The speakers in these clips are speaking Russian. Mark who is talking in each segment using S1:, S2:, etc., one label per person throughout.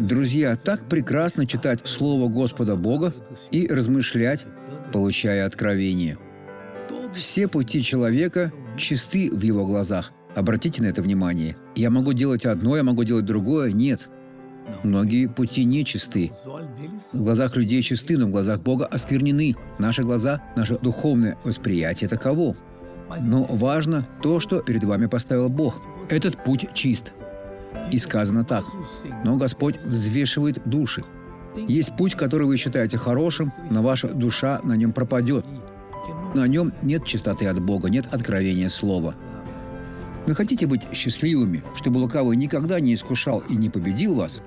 S1: Друзья, так прекрасно читать Слово Господа Бога и размышлять, получая откровение. Все пути человека чисты в его глазах. Обратите на это внимание. Я могу делать одно, я могу делать другое. Нет. Многие пути нечисты. В глазах людей чисты, но в глазах Бога осквернены. Наши глаза, наше духовное восприятие таково. Но важно то, что перед вами поставил Бог. Этот путь чист. И сказано так. Но Господь взвешивает души. Есть путь, который вы считаете хорошим, но ваша душа на нем пропадет. На нем нет чистоты от Бога, нет откровения Слова. Вы хотите быть счастливыми, чтобы лукавый никогда не искушал и не победил вас?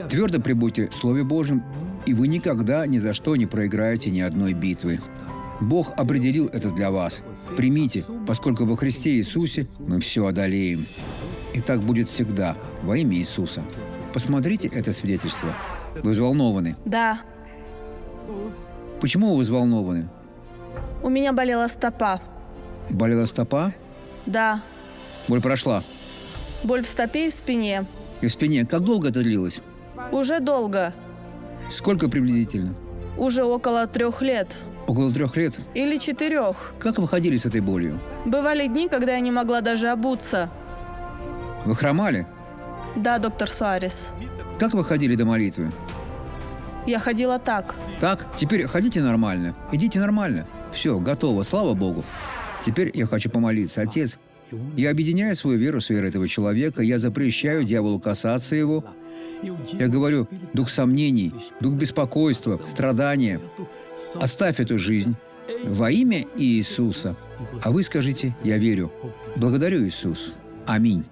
S1: Твердо пребудьте в Слове Божьем, и вы никогда ни за что не проиграете ни одной битвы. Бог определил это для вас. Примите, поскольку во Христе Иисусе мы все одолеем. И так будет всегда, во имя Иисуса. Посмотрите это свидетельство. Вы взволнованы?
S2: Да.
S1: Почему вы взволнованы?
S2: У меня болела стопа.
S1: Болела стопа?
S2: Да.
S1: Боль прошла.
S2: Боль в стопе и в спине.
S1: И в спине. Как долго это длилось?
S2: Уже долго.
S1: Сколько приблизительно?
S2: Уже около 3 лет.
S1: Около 3 лет?
S2: Или 4.
S1: Как вы ходили с этой болью?
S2: Бывали дни, когда я не могла даже обуться.
S1: Вы хромали?
S2: Да, доктор Суарес.
S1: Как вы ходили до молитвы?
S2: Я ходила так.
S1: Так? Теперь ходите нормально. Идите нормально. Все, готово. Слава Богу. Теперь я хочу помолиться. Отец, я объединяю свою веру с верой этого человека. Я запрещаю дьяволу касаться его. Я говорю, дух сомнений, дух беспокойства, страдания. Оставь эту жизнь во имя Иисуса. А вы скажите, я верю. Благодарю, Иисус. Аминь.